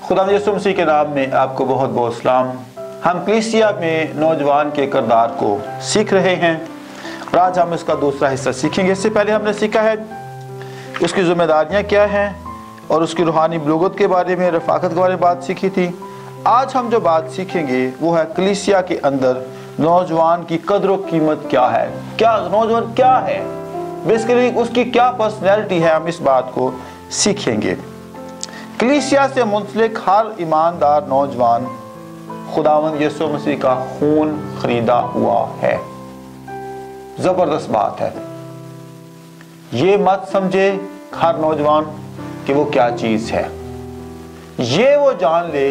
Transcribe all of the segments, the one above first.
खुदा यसु मसीह के नाम में आपको बहुत बहुत सलाम। हम कलीसिया में नौजवान के किरदार को सीख रहे हैं और आज हम इसका दूसरा हिस्सा सीखेंगे। इससे पहले हमने सीखा है उसकी जिम्मेदारियां क्या हैं और उसकी रूहानी बलूगत के बारे में, रफ़ाकत के बारे में बात सीखी थी। आज हम जो बात सीखेंगे वो है कलीसिया के अंदर नौजवान की कदर व कीमत क्या है, क्या नौजवान क्या है, बेसिकली उसकी क्या पर्सनैलिटी है, हम इस बात को सीखेंगे। कलीसिया से मुंसलिक हर ईमानदार नौजवान खुदावंद यसु मसीह का खून खरीदा हुआ है। जबरदस्त बात है। ये मत समझे हर नौजवान कि वो क्या चीज है, ये वो जान ले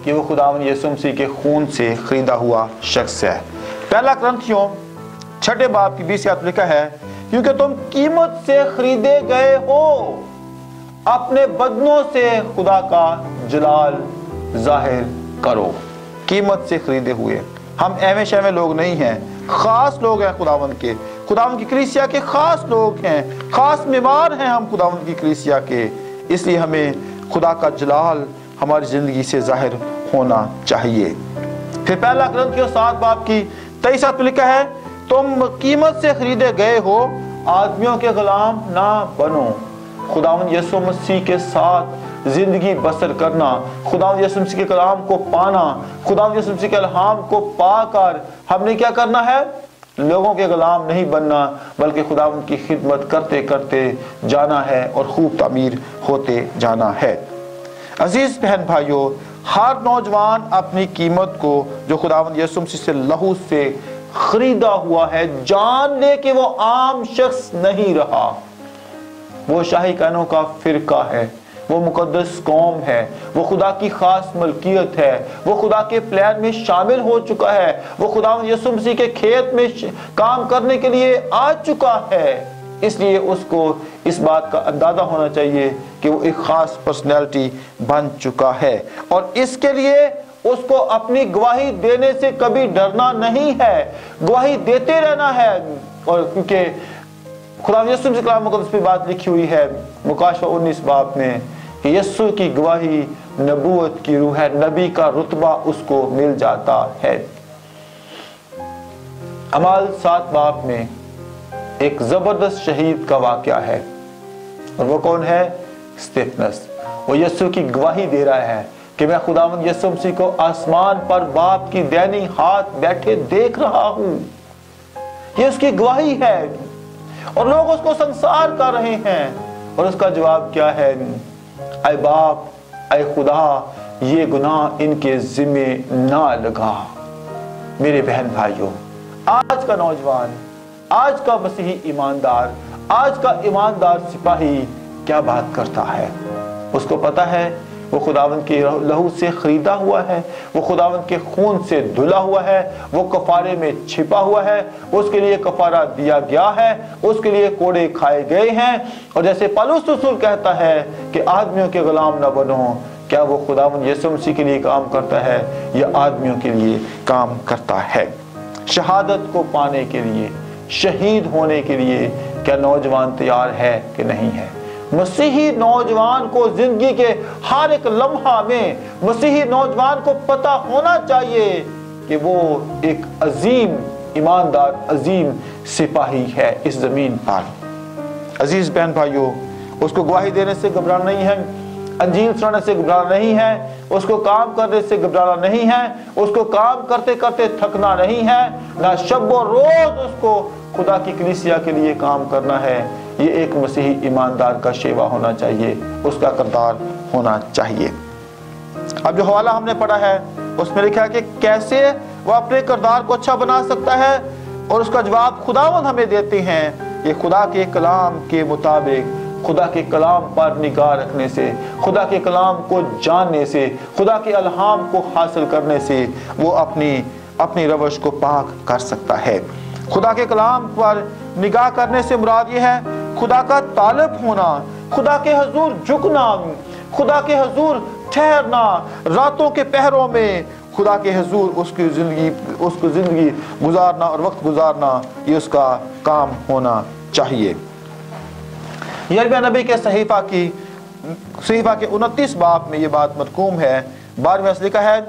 कि वो खुदावंद यसु मसीह के खून से खरीदा हुआ शख्स है। पहला कुरिन्थियों 6 बाब की 20 आयत लिखा है, क्योंकि तुम कीमत से खरीदे गए हो, अपने बदनों से खुदा का जलाल जाहिर करो। कीमत से खरीदे हुए, हम एवे शैवे लोग नहीं हैं, खास लोग हैं खुदावंद की कलीसिया के खास लोग हैं, खास मेहमान हैं हम खुदावंद की कलीसिया के। इसलिए हमें खुदा का जलाल हमारी जिंदगी से जाहिर होना चाहिए। फिर पहला कुरिन्थियों 7 बाब की 23 आयत में लिखा है, तुम कीमत से खरीदे गए हो, आदमियों के गुलाम ना बनो। खुदावंद यसु मसीह के साथ जिंदगी बसर करना, खुदावंद यसु मसीह के कलाम को पाना, खुदावंद यसु मसीह के इल्हाम को पाकर हमने क्या करना है? लोगों के गुलाम नहीं बनना, बल्कि खुदावंद की खिदमत करते करते जाना है और खूब तामीर होते जाना है। अजीज बहन भाइयों, हर नौजवान अपनी कीमत को जो खुदावंद यसु मसीह से लहू से खरीदा हुआ है जान ले कि वो आम शख्स नहीं रहा, वो शाही कहनों का फिरका है, वो मुकद्दस कौम है, वो खुदा की खास मलकियत है, वो खुदा के प्लान में शामिल हो चुका है, वो खुदावंद यसु मसीह के खेत में काम करने के लिए आ चुका है। इसलिए उसको इस बात का अंदाजा होना चाहिए कि वो एक खास पर्सनैलिटी बन चुका है और इसके लिए उसको अपनी गवाही देने से कभी डरना नहीं है, गवाही देते रहना है। और क्योंकि खुदावंद यसु मसीह कलाम मुकद्दस पे बात लिखी हुई है मुकाशवा 19 बाब में कि यीशु की गवाही नबूवत की रूह है, नबी का रुतबा उसको मिल जाता है। अमाल 7 बाब में एक जबरदस्त शहीद का वाकया है और वो कौन है? स्तिफनस। वो यीशु की गवाही दे रहा है कि मैं खुदावंद यसु मसीह को आसमान पर बाप की दैनी हाथ बैठे देख रहा हूं। ये उसकी गवाही है और लोग उसको संसार कर रहे हैं और उसका जवाब क्या है? ऐ बाप, ऐ खुदा, ये गुनाह इनके जिम्मे ना लगा। मेरे बहन भाइयों, आज का नौजवान, आज का मसीही ईमानदार, आज का ईमानदार सिपाही क्या बात करता है? उसको पता है वो खुदावंद के लहू से खरीदा हुआ है, वो खुदावंद के खून से धुला हुआ है, वो कफारे में छिपा हुआ है, उसके लिए कफारा दिया गया है, उसके लिए कोड़े खाए गए हैं। और जैसे पौलुस रसूल कहता है कि आदमियों के गुलाम न बनो, क्या वो खुदावंद यसु मसीह के लिए काम करता है या आदमियों के लिए काम करता है? शहादत को पाने के लिए, शहीद होने के लिए क्या नौजवान तैयार है कि नहीं है? मसीही नौजवान को जिंदगी के हर एक लम्हा में मसीही नौजवान को पता होना चाहिए कि वो एक अजीम ईमानदार, अजीम सिपाही है इस जमीन पर। अजीज बहन भाइयों, उसको गवाही देने से घबराना नहीं है, अंजील सुनाने से घबराना नहीं है, उसको काम करने से घबराना नहीं है, उसको काम करते करते थकना नहीं है, ना शब्बो रोज उसको खुदा की कलीसिया के लिए काम करना है। ये एक मसीही ईमानदार का सेवा होना चाहिए, उसका किरदार होना चाहिए। अब जो हवाला हमने पढ़ा है उसमें लिखा है कि कैसे वो अपने किरदार को अच्छा बना सकता है और उसका जवाब खुदावंद हमें देते हैं। ये खुदा के कलाम के मुताबिक, खुदा के कलाम पर निगाह रखने से, खुदा के कलाम को जानने से, खुदा के इल्हाम को हासिल करने से वो अपनी रवश को पाक कर सकता है। खुदा के कलाम पर निगाह करने से मुराद ये है खुदा का तालिब होना, खुदा के हुजूर झुकना, खुदा के हुजूर ठहरना, रातों के पहरों में खुदा के हुजूर उसको जिंदगी गुजारना और वक्त गुजारना, ये उसका काम होना चाहिए। यिर्मयाह नबी के सहीफा की सहीफा के 29 बाब में ये बात मरकूम है। 12वें से लिखा है,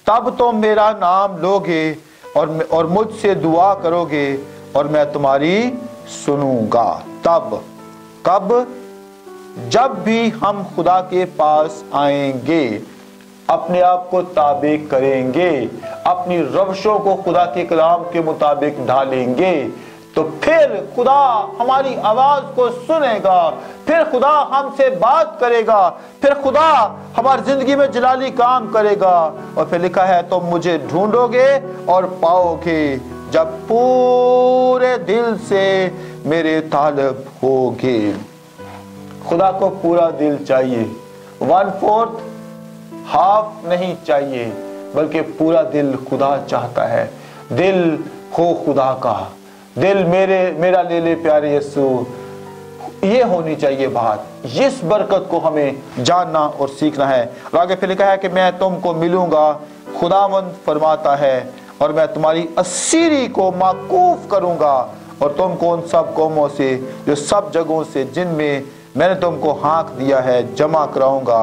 तब तुम मेरा नाम लोगे और मुझसे दुआ करोगे और मैं तुम्हारी सुनूंगा। तब कब? जब भी हम खुदा के पास आएंगे, अपने आप को ताबे करेंगे, अपनी रवशों को खुदा के कलाम के मुताबिक ढालेंगे, तो फिर खुदा हमारी आवाज को सुनेगा, फिर खुदा हमसे बात करेगा, फिर खुदा हमारी जिंदगी में जलाली काम करेगा। और फिर लिखा है, तुम मुझे ढूंढोगे और पाओगे जब पूरे दिल से मेरे तालब होगे। खुदा को पूरा दिल चाहिए, 1/4 हाफ नहीं चाहिए, बल्कि पूरा दिल खुदा चाहता है। दिल हो खुदा का, दिल मेरा ले ले प्यारे यीशु, ये होनी चाहिए बात। इस बरकत को हमें जानना और सीखना है। और आगे फिर लिखा है कि मैं तुमको मिलूंगा, खुदावंद फरमाता है, और मैं तुम्हारी असीरी को माकूफ करूंगा और तुमको उन सब कौमों से जो सब जगहों से जिनमें मैंने तुमको हाँक दिया है जमा कराऊंगा।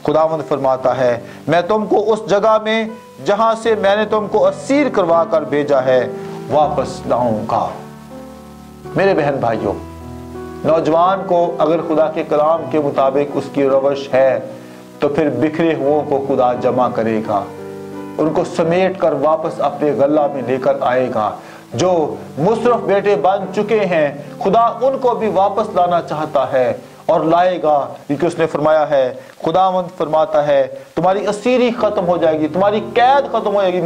खुदावंद फरमाता है, मैं तुमको उस जगह में जहां से मैंने तुमको असीर करवा कर भेजा है वापस लाऊंगा। मेरे बहन भाइयों, नौजवान को अगर खुदा के कलाम के मुताबिक उसकी रवश है तो फिर बिखरे हुओं को खुदा जमा करेगा, उनको समेट कर वापस अपने गल्ला में लेकर आएगा। जो मुसरफ बेटे बन चुके हैं, खुदा उनको भी वापस लाना चाहता है और लाएगा, क्योंकि उसने फरमाया है, खुदावंद फरमाता है, तुम्हारी असीरी खत्म हो जाएगी, तुम्हारी कैद खत्म हो जाएगी,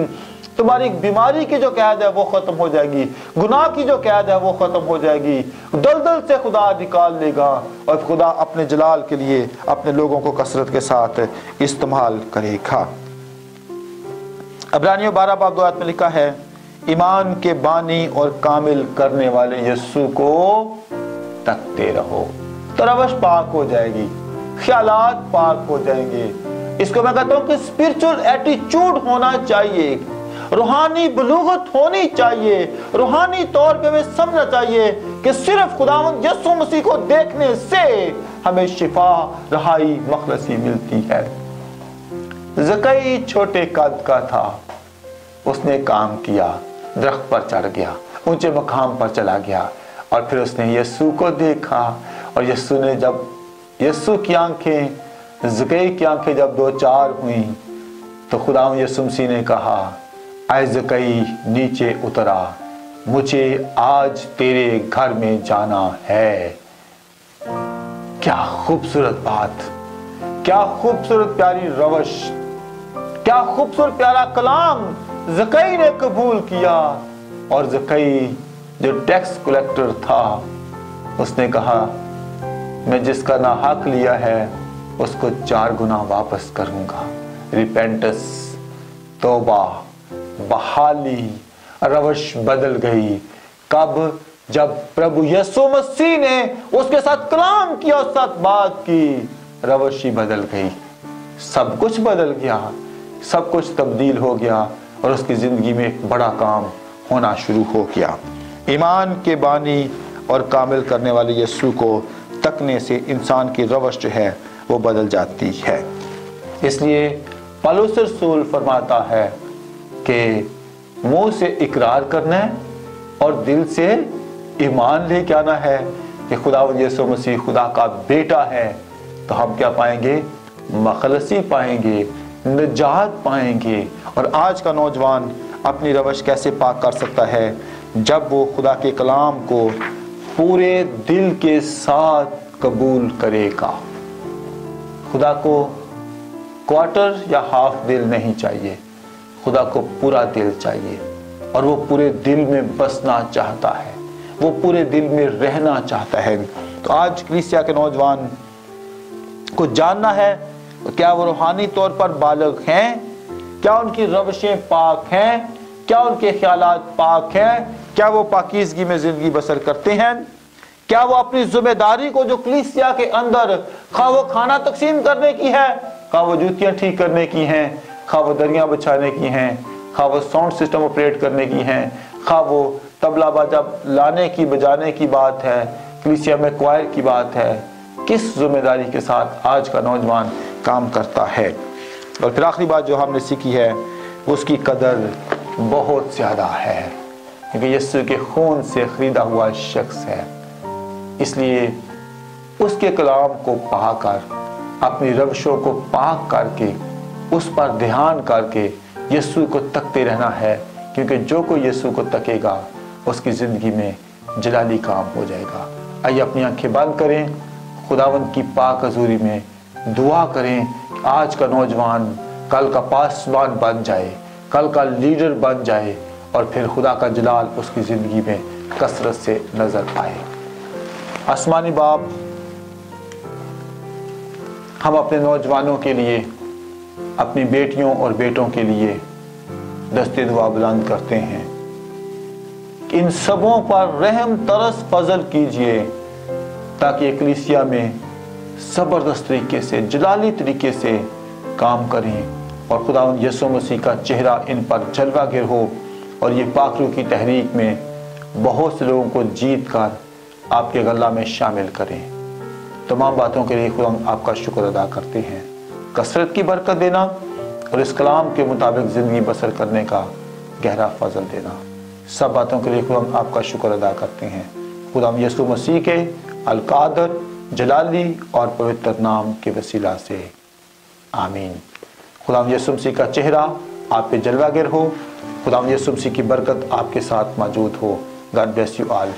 तुम्हारी बीमारी की जो कैद है वो खत्म हो जाएगी, गुनाह की जो कैद है वो खत्म हो जाएगी। दलदल से खुदा निकाल लेगा और खुदा अपने जलाल के लिए अपने लोगों को कसरत के साथ इस्तेमाल करेगा। इब्रानियों 12 बाब 2 आयत में लिखा है, ईमान के बानी और कामिल करने वाले यीशु को तकते रहो, तो रवश पाक हो जाएगी, ख्यालात पाक हो जाएंगे। इसको मैं कहता हूं कि स्पिरिचुअल एटीट्यूड होना चाहिए, रूहानी बलूगत होनी चाहिए, रूहानी तौर पे हमें समझना चाहिए कि सिर्फ खुदावंद यीशु मसीह को देखने से हमें शिफा, रहाई, मखलसी मिलती है। ज़कई छोटे कद का था, उसने काम किया, दरख्त पर चढ़ गया, ऊंचे मकाम पर चला गया, और फिर उसने यीशु को देखा। और यीशु ने जब यीशु की आंखें, ज़कई की आंखें जब 2-4 हुई, तो खुदा यीशु मसीह ने कहा, ऐ ज़कई नीचे उतरा, मुझे आज तेरे घर में जाना है। क्या खूबसूरत बात, क्या खूबसूरत प्यारी रवश, क्या खूबसूरत प्यारा कलाम ज़कई ने कबूल किया। और ज़कई जो टैक्स कलेक्टर था, उसने कहा, मैं जिसका ना हक लिया है उसको 4 गुना वापस करूंगा। रिपेंटेंस, तौबा, बहाली, रवश बदल गई। कब? जब प्रभु यीशु मसीह ने उसके साथ कलाम किया, उसके साथ बात की, रवश ही बदल गई, सब कुछ बदल गया, सब कुछ तब्दील हो गया और उसकी जिंदगी में एक बड़ा काम होना शुरू हो गया। ईमान के बानी और कामिल करने वाले यीशु को तकने से इंसान की रवश जो है वो बदल जाती है। इसलिए पौलुस रसूल फरमाता है कि मुंह से इकरार करना है और दिल से ईमान लेके आना है कि खुदावंद यीशु मसीह खुदा का बेटा है, तो हम क्या पाएंगे? मखलसी पाएंगे, निजात पाएंगे। और आज का नौजवान अपनी रवश कैसे पाक कर सकता है? जब वो खुदा के कलाम को पूरे दिल के साथ कबूल करेगा। खुदा को क्वार्टर या हाफ दिल नहीं चाहिए, खुदा को पूरा दिल चाहिए, और वो पूरे दिल में बसना चाहता है, वो पूरे दिल में रहना चाहता है। तो आज कलीसिया के नौजवान को जानना है, क्या वो रूहानी तौर पर बालिग हैं? क्या उनकी रवशें पाक हैं? क्या उनके ख्यालात पाक हैं? क्या वो पाकीज़गी में जिंदगी बसर करते हैं? क्या वो अपनी जिम्मेदारी को जो कलीसिया के अंदर, खा वो खाना तकसीम करने की है, खा वो जूतियां ठीक करने की हैं, खा वो दरियां बिछाने की हैं, खा वो साउंड सिस्टम ऑपरेट करने की हैं, खा वो तबला बाजा लाने की बजाने की बात है, कलीसिया में क्वायर की बात है, किस जिम्मेदारी के साथ आज का नौजवान काम करता है। और फिर आखिरी बात जो हमने सीखी है, उसकी कदर बहुत ज़्यादा है, क्योंकि यीशु के खून से ख़रीदा हुआ शख्स है। इसलिए उसके कलाम को पाकर, अपनी रविशों को पाक करके, उस पर ध्यान करके यीशु को तकते रहना है, क्योंकि जो कोई यीशु को तकेगा उसकी ज़िंदगी में जलाली काम हो जाएगा। आइए अपनी आंखें बंद करें, खुदावंद की पाक हज़ूरी में दुआ करें कि आज का नौजवान कल का पासवान बन जाए, कल का लीडर बन जाए, और फिर खुदा का जलाल उसकी ज़िंदगी में कसरत से नज़र आए। आसमानी बाप, हम अपने नौजवानों के लिए, अपनी बेटियों और बेटों के लिए दस्ते दुआ बुलंद करते हैं कि इन सबों पर रहम तरस फजल कीजिए, ताकि कलीसिया में ज़बरदस्त तरीके से, जलाली तरीके से काम करें और खुदावंद यीशु मसीह का चेहरा इन पर जलवागर हो, और ये पाकरू की तहरीक में बहुत से लोगों को जीत कर आपके गला में शामिल करें। तमाम बातों के लिए खुदा आपका शुक्र अदा करते हैं। कसरत की बरकत देना और इस कलाम के मुताबिक ज़िंदगी बसर करने का गहरा फजल देना, सब बातों के लिए खुदा आपका शुक्र अदा करते हैं। खुदा यीशु मसीह के अल-कादर, जलाली और पवित्र नाम के वसीला से आमीन। खुदा यीशु मसीह का चेहरा आप पे जलवागर हो, खुदा यीशु मसीह की बरकत आपके साथ मौजूद हो। God bless you all.